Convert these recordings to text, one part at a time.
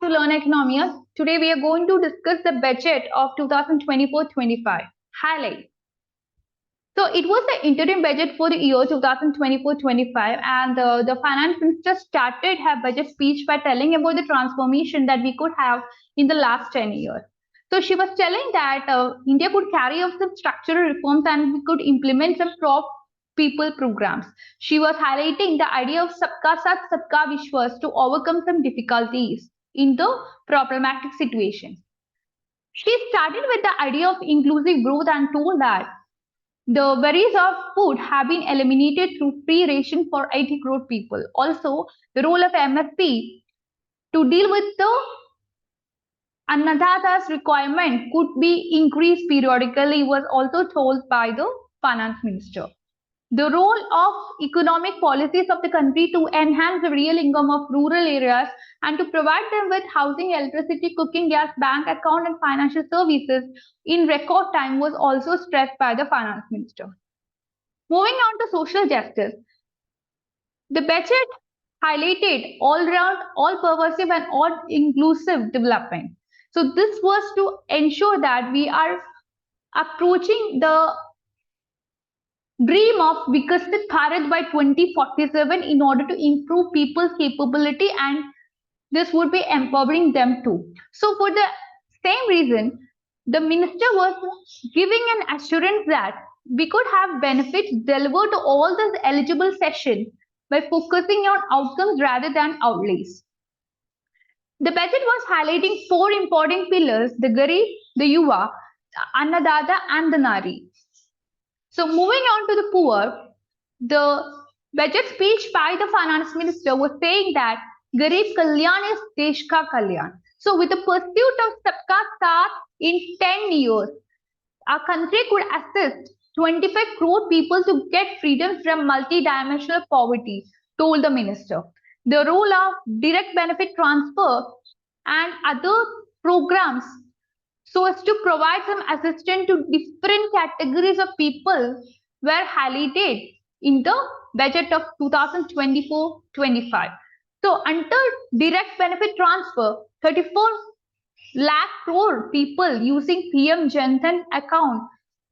to Learn Economia. Today we are going to discuss the budget of 2024-25. Highlight. So it was the interim budget for the year 2024-25 and the finance minister started her budget speech by telling about the transformation that we could have in the last 10 years. So she was telling that India could carry out some structural reforms and we could implement some people programs. She was highlighting the idea of Sabka Saath Sabka Vishwas to overcome some difficulties in the problematic situations. She started with the idea of inclusive growth and told that the worries of food have been eliminated through free ration for 80 crore people. Also, the role of MSP to deal with the Annadata's requirement could be increased periodically was also told by the finance minister. The role of economic policies of the country to enhance the real income of rural areas and to provide them with housing, electricity, cooking gas, bank account and financial services in record time was also stressed by the finance minister. Moving on to social justice, the budget highlighted all-round, all-pervasive and all-inclusive development. So this was to ensure that we are approaching the dream of Vikasit Bharat by 2047 in order to improve people's capability, and this would be empowering them too. So for the same reason, the minister was giving an assurance that we could have benefits delivered to all the eligible sessions by focusing on outcomes rather than outlays. The budget was highlighting four important pillars: the Garib, the Yuva, the Annadata and the Nari. So moving on to the poor, the budget speech by the finance minister was saying that Garib Kalyan is Desh Ka Kalyan. So with the pursuit of Sabka Saath in 10 years, our country could assist 25 crore people to get freedom from multi-dimensional poverty, told the minister. The role of direct benefit transfer and other programs so as to provide some assistance to different categories of people were highlighted in the budget of 2024-25. So under direct benefit transfer, 34 lakh crore people using PM Jan Dhan account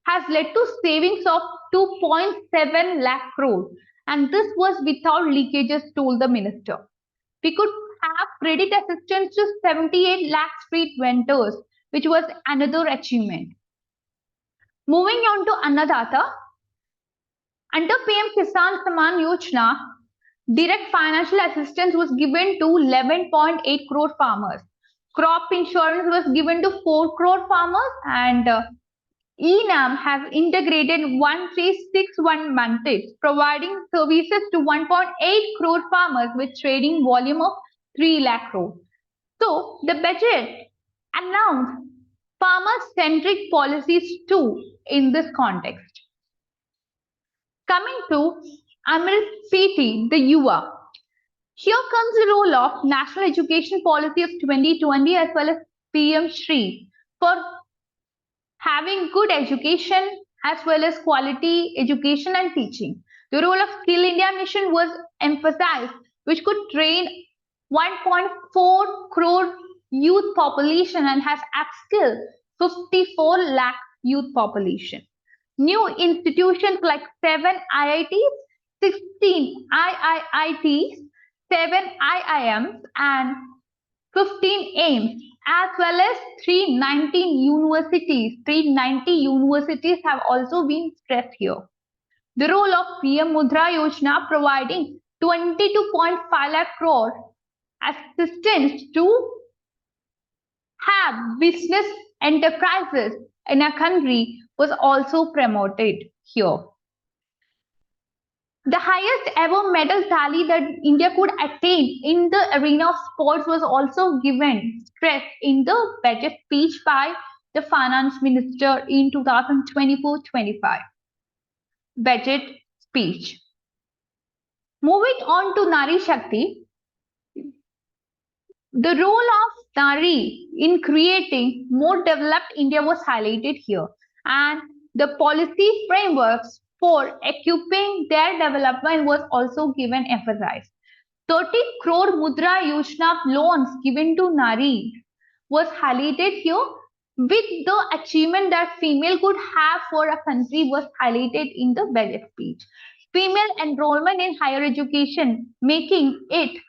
has led to savings of 2.7 lakh crore, and this was without leakages, told the minister. We could have credit assistance to 78 lakh street vendors, which was another achievement. Moving on to Annadata, under PM Kisan Samman Yojana, direct financial assistance was given to 11.8 crore farmers. Crop insurance was given to 4 crore farmers, and ENAM has integrated 1361 methods, providing services to 1.8 crore farmers with trading volume of 3 lakh crore. So the budget announced farmer-centric policies too in this context. Coming to Amrit PT, the Yuva. Here comes the role of National Education Policy of 2020 as well as PM Shri for having good education as well as quality education and teaching. The role of Skill India Mission was emphasized, which could train 1.4 crore youth population and has upskilled 54 lakh youth population. New institutions like 7 IITs, 16 IIITs, 7 IIMs and 15 AIMS as well as 319 universities. 390 universities have also been stressed here. The role of PM Mudra Yojana providing 22.5 lakh crore assistance to have business enterprises in a country was also promoted here. The highest ever medal tally that India could attain in the arena of sports was also given stress in the budget speech by the finance minister in 2024-25. Budget speech. Moving on to Nari Shakti, the role of Nari in creating more developed India was highlighted here, and the policy frameworks for equipping their development was also given emphasis. 30 crore Mudra Yojana loans given to Nari was highlighted here, with the achievement that female could have for a country was highlighted in the budget speech. Female enrollment in higher education, making it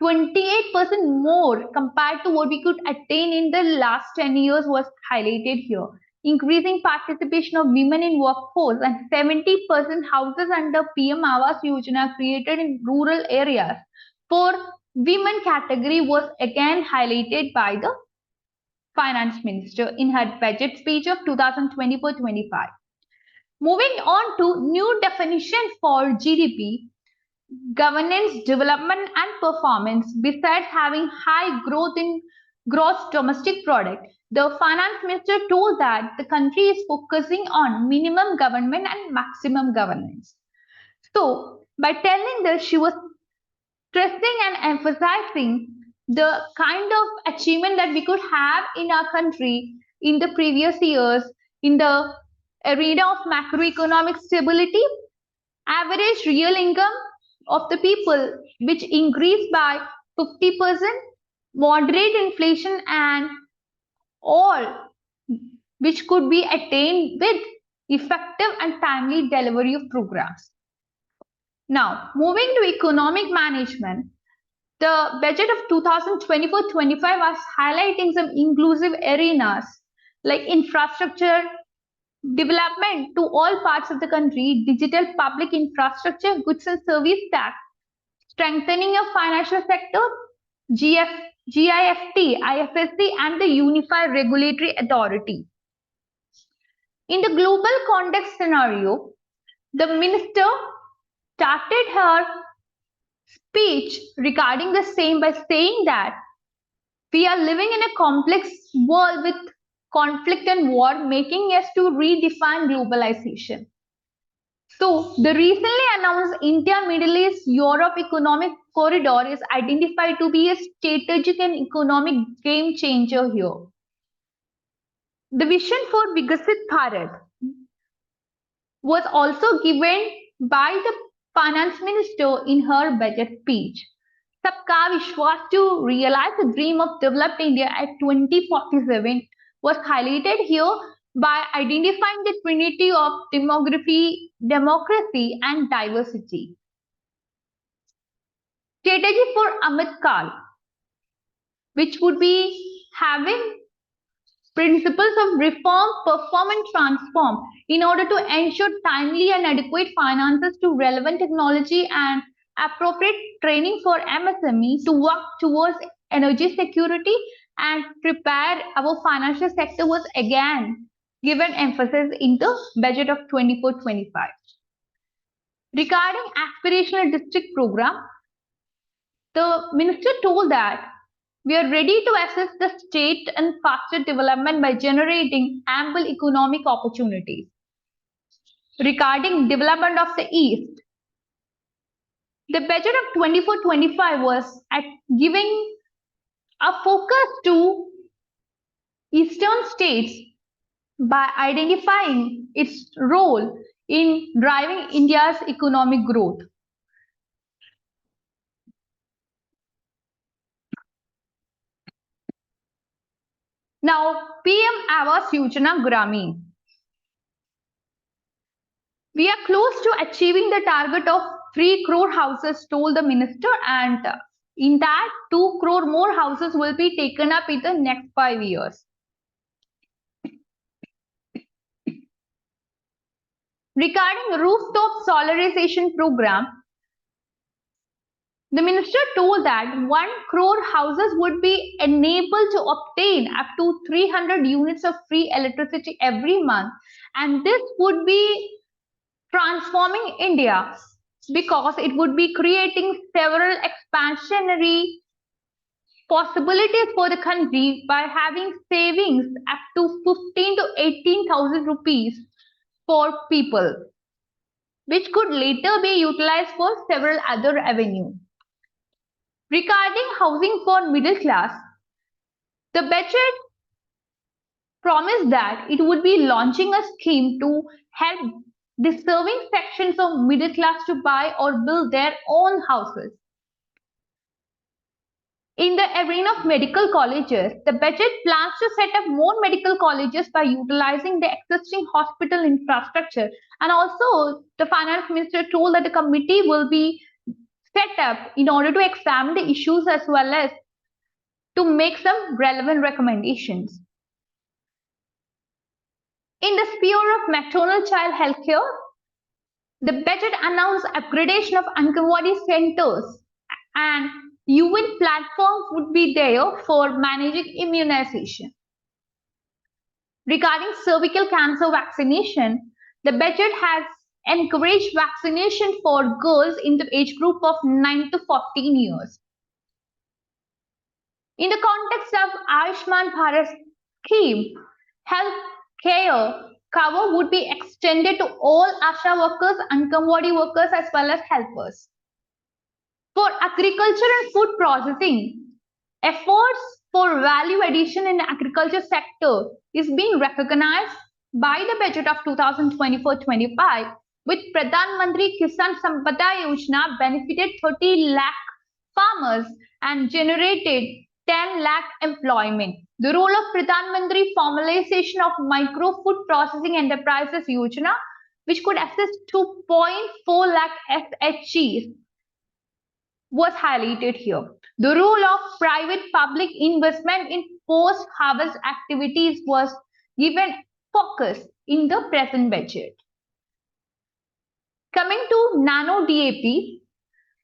28% more compared to what we could attain in the last 10 years was highlighted here. Increasing participation of women in workforce and 70% houses under PM Awas Yojana created in rural areas for women category was again highlighted by the finance minister in her budget speech of 2024-25. Moving on to new definition for GDP, governance, development and performance. Besides having high growth in gross domestic product, the finance minister told that the country is focusing on minimum government and maximum governance. So by telling this, she was stressing and emphasizing the kind of achievement that we could have in our country in the previous years in the arena of macroeconomic stability, average real income of the people which increased by 50%, moderate inflation and all which could be attained with effective and timely delivery of programs. Now, moving to economic management, the budget of 2024-25 was highlighting some inclusive arenas like infrastructure development to all parts of the country, digital public infrastructure, goods and service tax, strengthening of financial sector, GIFT, IFSC, and the Unified Regulatory Authority. In the global context scenario, the minister started her speech regarding the same by saying that we are living in a complex world with conflict and war, making us to redefine globalization. So the recently announced India, Middle East, Europe economic corridor is identified to be a strategic and economic game changer here. The vision for Vikasit Bharat was also given by the finance minister in her budget speech. Sabka Vishwas to realize the dream of developed India at 2047 was highlighted here by identifying the trinity of demography, democracy and diversity. Strategy for Amit Kal, which would be having principles of reform, perform and transform in order to ensure timely and adequate finances to relevant technology and appropriate training for MSME to work towards energy security and prepare our financial sector was again given emphasis in the budget of 24-25. Regarding aspirational district program, the minister told that we are ready to assist the state and faster development by generating ample economic opportunities. Regarding development of the East, the budget of 24-25 was at giving a focus to Eastern states by identifying its role in driving India's economic growth. Now, PM Awas Yojana Gramin. We are close to achieving the target of 3 crore houses, told the minister, and in that 2 crore more houses will be taken up in the next 5 years. Regarding rooftop solarization program, the minister told that 1 crore houses would be enabled to obtain up to 300 units of free electricity every month, and this would be transforming India because it would be creating several expansionary possibilities for the country by having savings up to 15 to 18,000 rupees for people, which could later be utilized for several other avenues. Regarding housing for middle class, the budget promised that it would be launching a scheme to help deserving sections of middle class to buy or build their own houses. In the arena of medical colleges, the budget plans to set up more medical colleges by utilizing the existing hospital infrastructure. And also, the finance minister told that the committee will be set up in order to examine the issues as well as to make some relevant recommendations. In the sphere of maternal child healthcare, the budget announced upgradation of Anganwadi centers and UN platforms would be there for managing immunization. Regarding cervical cancer vaccination, the budget has encouraged vaccination for girls in the age group of 9 to 14 years. In the context of Ayushman Bharat scheme, health care cover would be extended to all ASHA workers, Anganwadi workers as well as helpers. For agriculture and food processing, efforts for value addition in the agriculture sector is being recognized by the budget of 2024-25 with Pradhan Mantri Kisan Sampada Yojana benefited 30 lakh farmers and generated 10 lakh employment. The role of Pradhan Mantri formalization of micro food processing enterprises Yojana, which could assist 2.4 lakh SHGs, was highlighted here. The role of private-public investment in post-harvest activities was given focus in the present budget. Coming to nano DAP,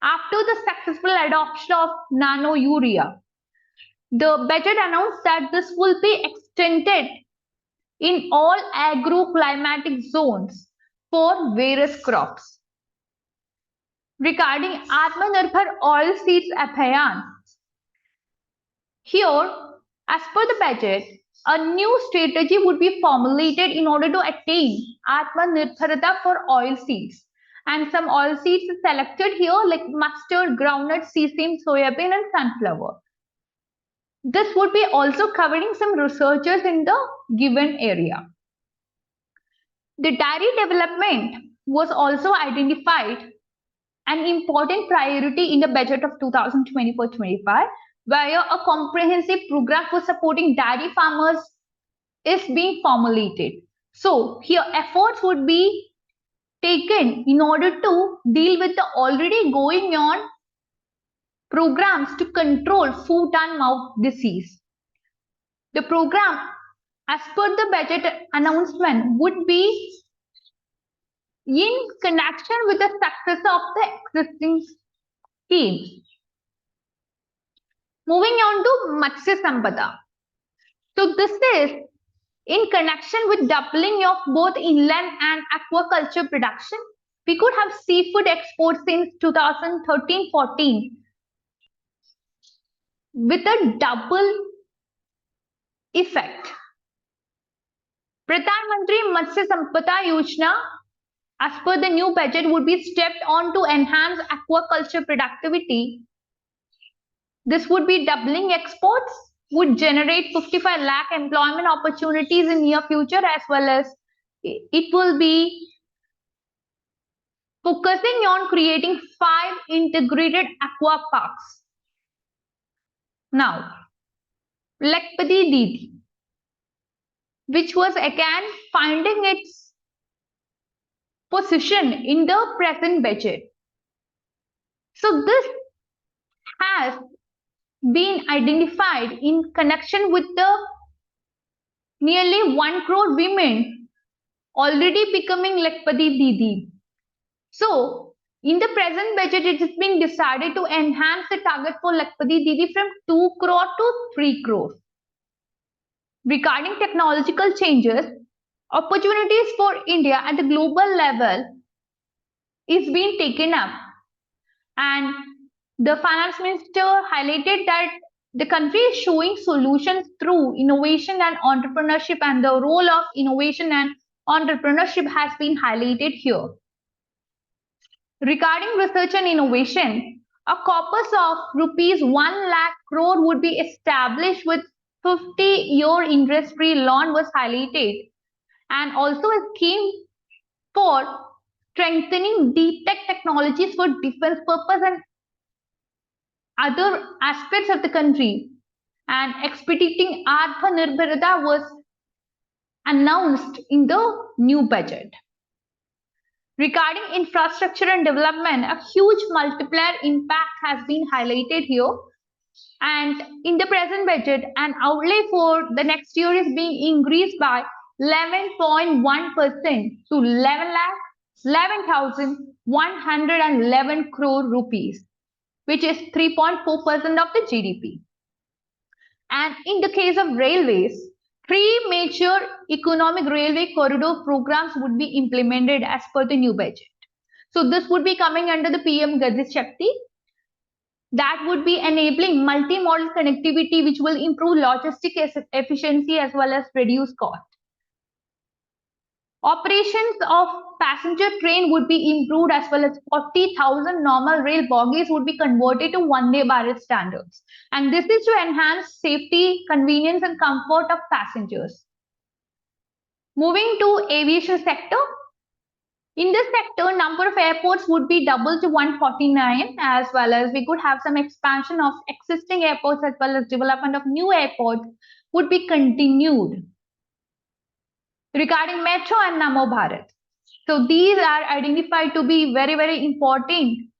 after the successful adoption of nano urea, the budget announced that this will be extended in all agro-climatic zones for various crops. Regarding Atmanirbhar Oilseeds Abhiyan, here, as per the budget, a new strategy would be formulated in order to attain Atmanirbharata for oilseeds. And some oilseeds are selected here like mustard, groundnut, sesame, soybean and sunflower. This would be also covering some researchers in the given area. The dairy development was also identified an important priority in the budget of 2024-25, where a comprehensive program for supporting dairy farmers is being formulated. So here efforts would be taken in order to deal with the already going on programs to control foot and mouth disease. The program, as per the budget announcement, would be in connection with the success of the existing schemes. Moving on to Matsya Sampada. So this is in connection with doubling of both inland and aquaculture production. We could have seafood exports since 2013-14 with a double effect. Pradhan Mantri Matsya Sampada Yojana, as per the new budget, would be stepped on to enhance aquaculture productivity. This would be doubling exports, would generate 55 lakh employment opportunities in near future, as well as it will be focusing on creating 5 integrated aqua parks. Now, Lakpati Didi, which was again finding its position in the present budget. So this has been identified in connection with the nearly 1 crore women already becoming Lakpati Didi. So in the present budget, it has been decided to enhance the target for Lakpati Didi from 2 crore to 3 crore. Regarding technological changes, opportunities for India at the global level is being taken up, and the finance minister highlighted that the country is showing solutions through innovation and entrepreneurship, and the role of innovation and entrepreneurship has been highlighted here. Regarding research and innovation, a corpus of rupees 1 lakh crore would be established with 50-year industry loan was highlighted, and also a scheme for strengthening deep tech technologies for defense purpose and other aspects of the country, and expediting Atmanirbharta was announced in the new budget. Regarding infrastructure and development, a huge multiplier impact has been highlighted here. And in the present budget, an outlay for the next year is being increased by 11.1% to 11,111 crore rupees, which is 3.4% of the GDP. And in the case of railways, 3 major economic railway corridor programs would be implemented as per the new budget. So this would be coming under the PM Gati Shakti. That would be enabling multimodal connectivity, which will improve logistic efficiency as well as reduce cost. Operations of passenger train would be improved, as well as 40,000 normal rail bogies would be converted to Vande Bharat standards. And this is to enhance safety, convenience and comfort of passengers. Moving to aviation sector. In this sector, number of airports would be doubled to 149, as well as we could have some expansion of existing airports as well as development of new airports would be continued. Regarding Metro and Namo Bharat. So these are identified to be very, very important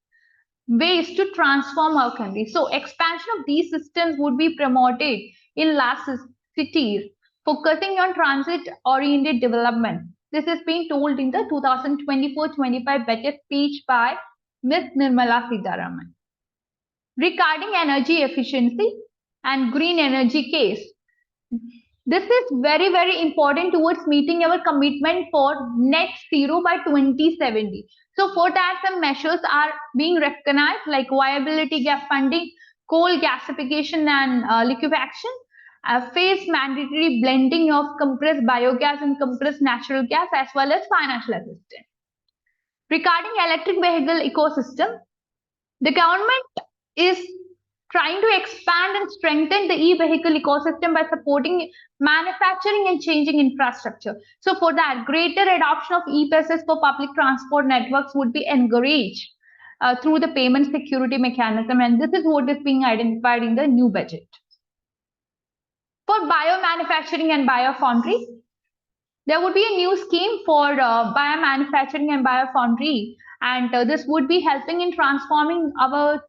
ways to transform our country. So expansion of these systems would be promoted in large cities, focusing on transit-oriented development. This is being told in the 2024-25 budget speech by Ms. Nirmala Sitharaman. Regarding energy efficiency and green energy case, this is very, very important towards meeting our commitment for net zero by 2070. So for that, some measures are being recognized like viability gap funding, coal gasification and liquefaction, phase mandatory blending of compressed biogas and compressed natural gas, as well as financial assistance. Regarding electric vehicle ecosystem, the government is trying to expand and strengthen the e-vehicle ecosystem by supporting manufacturing and changing infrastructure. So for that, greater adoption of e-passes for public transport networks would be encouraged through the payment security mechanism, and this is what is being identified in the new budget. For biomanufacturing and biofoundry, there would be a new scheme for biomanufacturing and biofoundry, and this would be helping in transforming our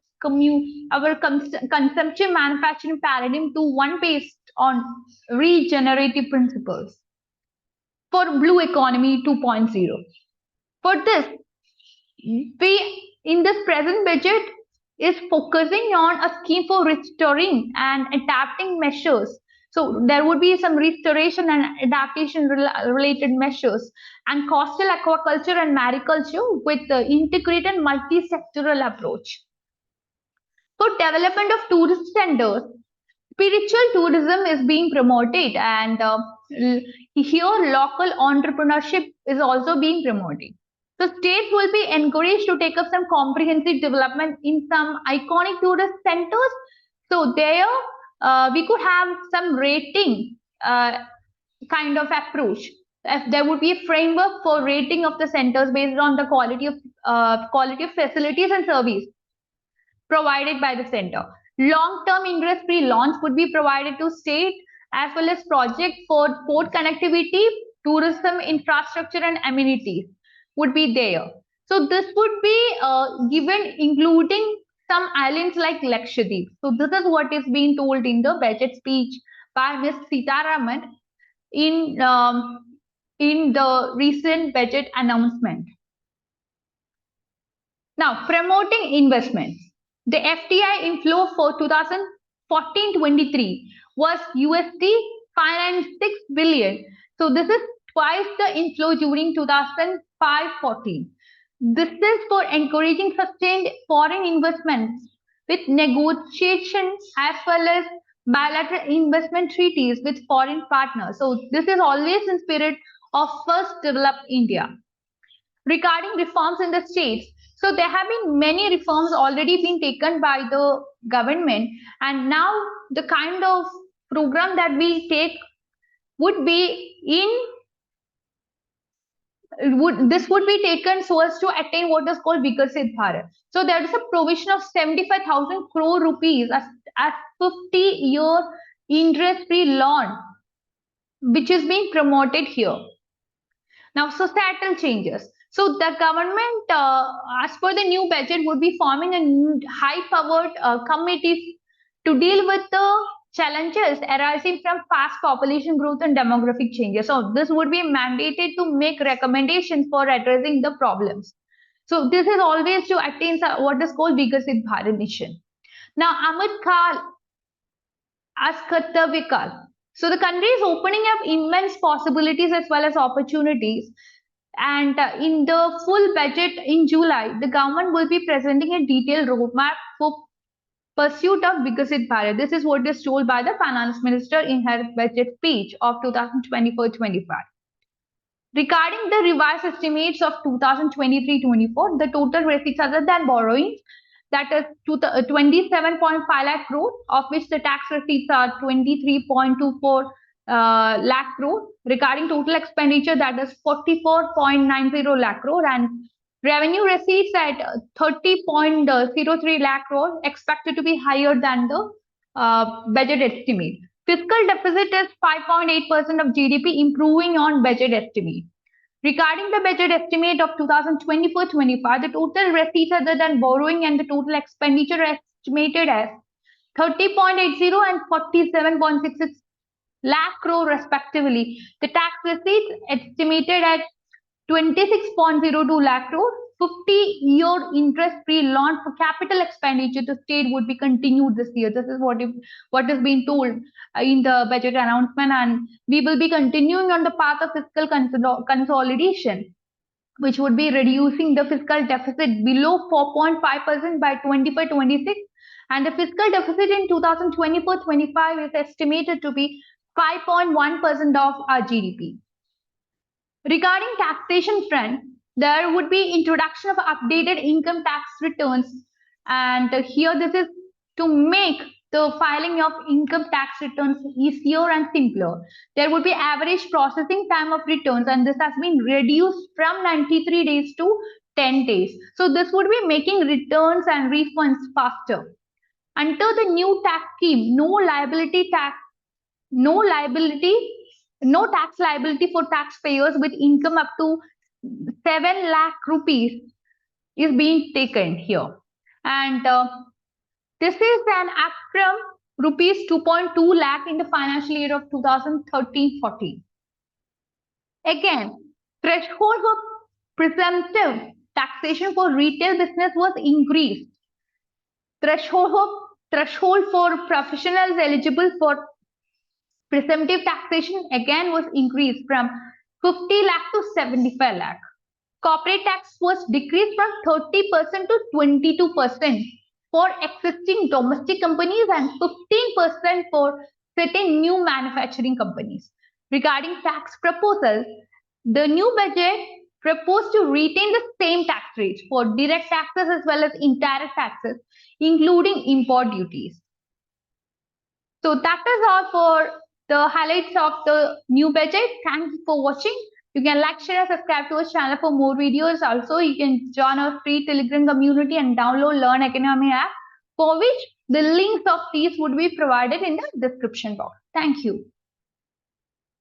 consumption manufacturing paradigm to one based on regenerative principles. For Blue Economy 2.0. For this, we in this present budget is focusing on a scheme for restoring and adapting measures. So there would be some restoration and adaptation related measures, and coastal aquaculture and mariculture with the integrated multi-sectoral approach. For development of tourist centers, spiritual tourism is being promoted, and here local entrepreneurship is also being promoted. So states will be encouraged to take up some comprehensive development in some iconic tourist centers. So there we could have some rating kind of approach. If there would be a framework for rating of the centers based on the quality of facilities and service provided by the center. Long-term interest-free loans would be provided to state, as well as project for port connectivity, tourism infrastructure and amenities would be there. So this would be given including some islands like Lakshadweep. So this is what is being told in the budget speech by Ms. Sitharaman in the recent budget announcement. Now, promoting investments. The FDI inflow for 2014-23 was USD 506 billion. So this is twice the inflow during 2005-14. This is for encouraging sustained foreign investments with negotiations as well as bilateral investment treaties with foreign partners. So this is always in spirit of first develop India. Regarding reforms in the states, so there have been many reforms already being taken by the government, and now the kind of program that we take would be in this would be taken so as to attain what is called Viksit Bharat. So there is a provision of 75,000 crore rupees as 50-year interest-free loan, which is being promoted here. Now, societal changes. So the government, as per the new budget, would be forming a high-powered committee to deal with the challenges arising from fast population growth and demographic changes. So this would be mandated to make recommendations for addressing the problems. So this is always to attain what is called Viksit Bharat mission. Now, Amit Kal as Kartavya. So the country is opening up immense possibilities as well as opportunities. And in the full budget in July, the government will be presenting a detailed roadmap for pursuit of Viksit Bharat. This is what is told by the finance minister in her budget speech of 2024-25. Regarding the revised estimates of 2023-24, the total receipts other than borrowings, that is 27.5 lakh crore, of which the tax receipts are 23.24 lakh crore. Regarding total expenditure, that is 44.90 lakh crore, and revenue receipts at 30.03 lakh crore, expected to be higher than the budget estimate. Fiscal deficit is 5.8% of GDP, improving on budget estimate. Regarding the budget estimate of 2024-25, the total receipts other than borrowing and the total expenditure are estimated as 30.80 and 47.66 lakh crore respectively. The tax receipts estimated at 26.02 lakh crore. 50-year interest-free loan for capital expenditure to state would be continued this year. This is what is being told in the budget announcement, and we will be continuing on the path of fiscal consolidation, which would be reducing the fiscal deficit below 4.5% by 25-26, and the fiscal deficit in 2024-25 is estimated to be 5.1% of our GDP. Regarding taxation front, there would be introduction of updated income tax returns, and here this is to make the filing of income tax returns easier and simpler. There would be average processing time of returns, and this has been reduced from 93 days to 10 days. So this would be making returns and refunds faster. Under the new tax scheme, no tax liability for taxpayers with income up to 7 lakh rupees is being taken here. And this is an up from rupees 2.2 lakh in the financial year of 2013-14. Again, threshold for presumptive taxation for retail business was increased. Threshold for professionals eligible for presumptive taxation again was increased from 50 lakh to 75 lakh. Corporate tax was decreased from 30% to 22% for existing domestic companies and 15% for certain new manufacturing companies. Regarding tax proposals, the new budget proposed to retain the same tax rates for direct taxes as well as indirect taxes, including import duties. So that is all for the highlights of the new budget. Thanks for watching. You can like, share, and subscribe to our channel for more videos. Also, you can join our free Telegram community and download Learn Oikonomia app, for which the links of these would be provided in the description box. Thank you.